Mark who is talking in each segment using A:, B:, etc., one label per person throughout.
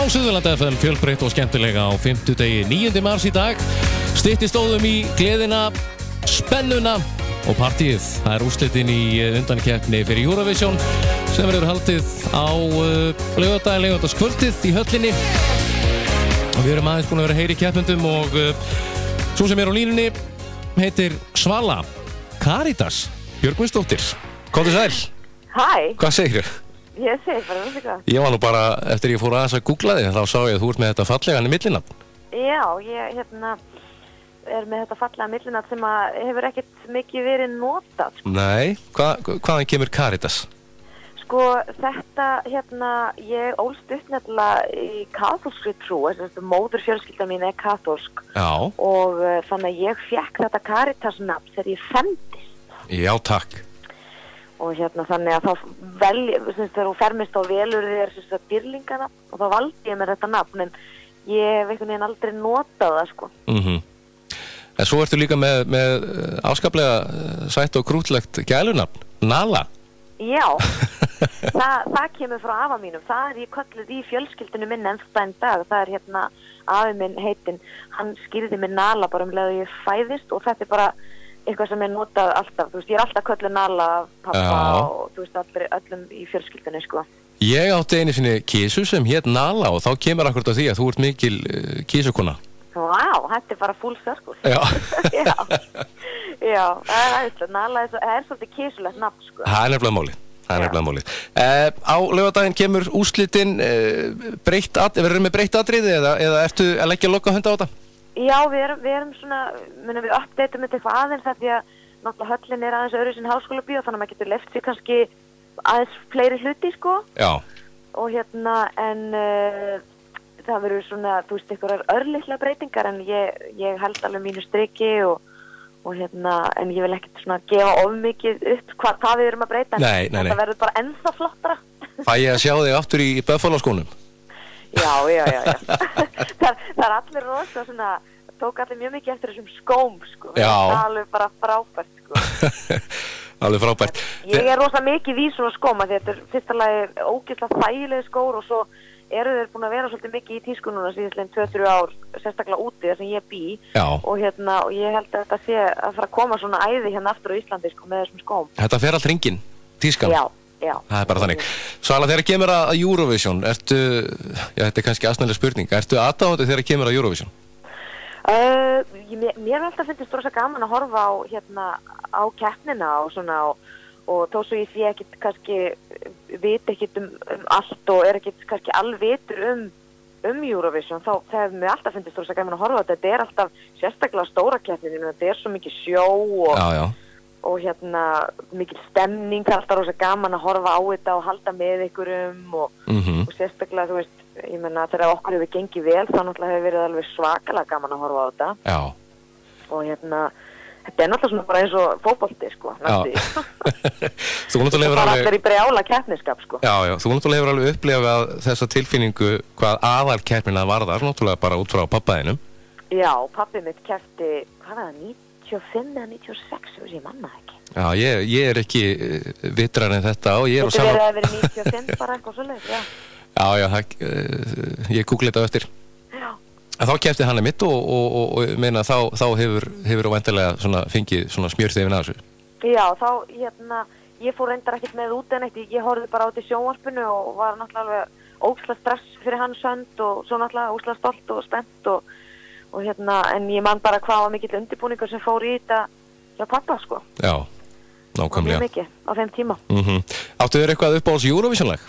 A: Suðurland FM, fjölbreytt og skemmtilega á 50. 9. mars í dag. Styttist stóðum í gleðina, spennuna og partíið. Það úrslitin í undankeppni fyrir Eurovision sem verður haldið á laugardagskvöldið í höllinni. Og við erum aðeins búin að vera heyri keppendum og svo sem á línunni heitir Svala Karítas Björgvinsdóttir. Komdu sæl.
B: Hæ.
A: Hvað segirðu?
B: Ég segi bara hvað.
A: Ég var nú bara, eftir ég fór aðeins að googla þig, þá sá ég að þú ert með þetta fallega millinafn.
B: Já, ég er með þetta fallega millinafn sem hefur ekkert mikið verið notað. Sko.
A: Nei, hvaðan kemur Karítas?
B: Sko, þetta, ég ólst upp nefnilega í kaþólskri trú, móðurfjölskylda mín er kaþólsk.
A: Já.
B: Og þannig að ég fékk þetta Karítas-nafn þegar ég fermdist.
A: Já, takk.
B: Og þannig að þá þegar þú fermist á velur þér dýrlingana og þá valdi ég mér þetta nafn en ég hef einhvern veginn aldrei notað það sko.
A: En svo ertu líka með afskaplega sætt og krútlegt gælunafn, Nala.
B: Já, það kemur frá afa mínum, það er ég kölluð í fjölskyldinu minn enn þann dag, það er afi minn heitinn, hann skýrði mér Nala bara leið og ég fæðist og þetta er bara eitthvað sem notað alltaf, þú veist, ég er alltaf kölluð Nala af pappa og þú veist, öllum í fjölskyldunni, sko. Ég
A: átti einu sinni kísu sem hét Nala og þá kemur akkurat á því að þú ert mikil kísukona.
B: Vá, þetta er bara full circle.
A: Já.
B: Já, það er æðislega, Nala er svolítið kísulegt nafn, sko.
A: Það er nefnilega málið. Á laugardaginn kemur úrslitin verður með breytt atriði eða ertu að leggja lokahönd á þetta?
B: Já, við erum svona, við uppdateum þetta eitthvað aðeins það því að náttúrulega höllin er aðeins öðru sin háskólabíó þannig að maður getur left sér kannski aðeins fleiri hluti, sko. Já. Og en það verður svona, þú veist, einhverjar örlitla breytingar en ég held alveg mínu striki og en ég vil ekkert svona gefa of mikið upp hvað við erum að breyta.
A: Nei.
B: Það verður bara ennþá flottara.
A: Fæ ég að sjá þig aftur í Buffalo-skónum?
B: Já. Það er allir rosa svona, tók allir mjög mikið eftir þessum skóm, sko. Já. Það er alveg bara frábært, sko.
A: Alveg frábært.
B: Ég er rosa mikið í svona skóma, þetta er fyrsta lagi ógeðslega þægilegi skór og svo eru þeir búin að vera svolítið mikið í tísku núna síðan 2-3 ár, sérstaklega úti þar sem ég bý. Já. Og ég held að þetta sé að fara að koma svona æði aftur á Íslandi, sko, með þessum skóm.
A: Þetta fer allt hringinn, tískan?
B: Já.
A: Það er bara þannig. Svala, þegar kemur að Eurovision, þetta er kannski aðsnæðileg spurning, ertu aðdáandi þegar kemur að Eurovision?
B: Mér alltaf finnst rosa gaman að horfa á keppnina og svona og þó svo ég sé ekkit kannski veit ekkit um allt og er ekkit kannski alvitur um Eurovision, þá hefur mér alltaf finnst rosa gaman að horfa á þetta er alltaf sérstaklega stóra keppnin, þetta er svo mikið sjó og mikil stemning, það er alltaf rosa gaman að horfa á þetta og halda með ykkurum og sérstaklega, þú veist, ég menna þegar okkur hefur gengið vel, þá náttúrulega hefur verið alveg svakalega gaman að horfa á þetta. Já. Og þetta er náttúrulega svona bara eins og fótbolti, sko. Já.
A: Þú náttúrulega hefur
B: alveg... Það er í brjála keppniskap, sko.
A: Já, þú náttúrulega hefur alveg upplifað þessa tilfinningu hvað aðalkeppnina varðar, náttúrulega bara út frá pappaðinum. Já, pappi mitt keppti, hvað var það, 95 eða 96, ég manna ekki. Já, ég er ekki vitrar en þetta og ég er á
B: sama... Þetta verið 95 bara eitthvað svoleiðis, já.
A: Já, ég googla þetta eftir. Já. En þá keppti hann mitt og meina þá hefur væntanlega fengið smjörþefin að þessu. Já,
B: þá, ég fór reyndar ekkert með út en eitt, ég horfði bara á þetta í sjónvarpinu og var náttúrulega alveg ógeðslega stress fyrir hans hönd og svo náttúrulega ógeðslega stolt og spennt og en ég man bara hvað var mikill undirbúningur sem fór í þetta hjá pappa, sko. Já, nákvæmlega. Mjög mikið á þeim tíma.
A: Áttu þér eitthvað upp á þessu Eurovision-lag?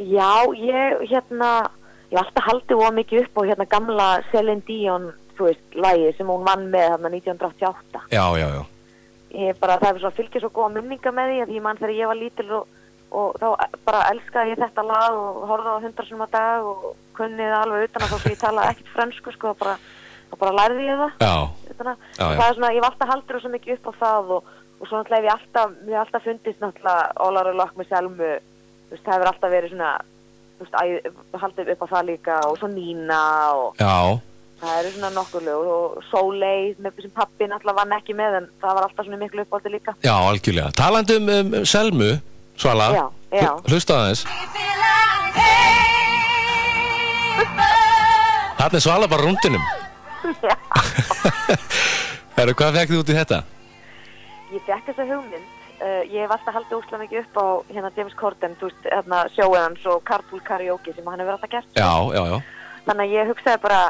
B: Já, ég alltaf haldið of mikið upp á gamla Celine Dion, þú veist, lagi sem hún vann með 1988.
A: Já.
B: Það hefur svona fylgið svo góða minninga með því að ég man þegar ég var lítil og þá bara elskaði ég þetta lag og horfði á 100 sinnum á dag og kunni það alveg utan að þó sem ég talaði ekkert frönsku, sko, þá bara lærði ég það. Já. Það er svona, ég var alltaf haldið svo mikið upp á það og svo náttúrulega hef ég alltaf fundist náttúrulega All Our Luck með Selmu. Það hefur alltaf verið svona, haldið upp á það líka og svo Nína og það eru svona nokkur lög og Soleil sem pappi náttúrulega vann ekki með en það var alltaf svona miklu uppáldi líka.
A: Já, algjörlega. Talandi um Selmu, Svala, hlusta aðeins. Þarna Svala bara rúndinum.
B: Já.
A: Herru, hvað fekk þú út í þetta?
B: Ég fekk þessa hugmynd. Ég hef alltaf haldið úrslega mikið upp á hérna James Corden, þú veist, hérna sjóið hans og Carpool Karaoke sem hann hefur alltaf gert.
A: Já.
B: Þannig að ég hugsaði bara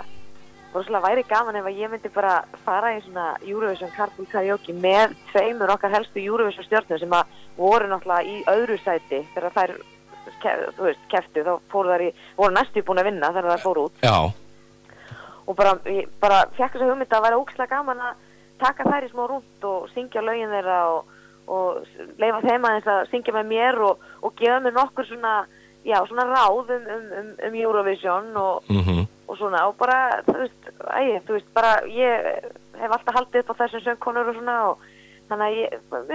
B: svona væri gaman ef að ég myndi bara fara í svona Eurovision Carpool Karaoke með tveimur okkar helstu Eurovision stjörnum sem að voru náttúrulega í öðru sæti þegar þær, þú veist, keftu, þá voru næstu búin að vinna þegar þær fóru út.
A: Já.
B: Og ég bara fekk þessa hugmynd að væri ógeðslega gaman að taka þær í smá rúnd og syngja lögin þeirra og leyfa þeim aðeins að syngja með mér og gefa mér nokkur svona, já, svona ráð um Eurovision og svona, og bara, þú veist, bara ég hef alltaf haldið upp á þessum söngkonur og svona og þannig að ég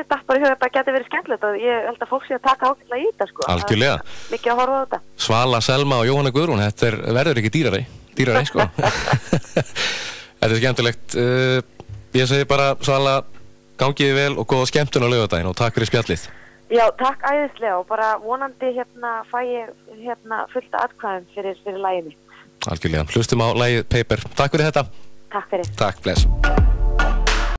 B: datt bara í huga að þetta geti verið skemmtilegt og ég held að fólk sé að taka ákveðlega í þetta, sko.
A: Algjörlega.
B: Mikið að horfa á þetta.
A: Svala, Selma og Jóhanna Guðrún, þetta verður ekki dýrari, sko. Þetta skemmtilegt. Ég segi bara, Svala, gangiði vel og góða skemmtun á laugardaginn og takk fyrir spjallið. Já, takk æðislega og bara vonandi fæ ég fullt atkvæðum fyrir lagið mitt. Algjörlega. Hlustum á lagið Paper. Takk fyrir þetta. Takk fyrir. Takk, bless.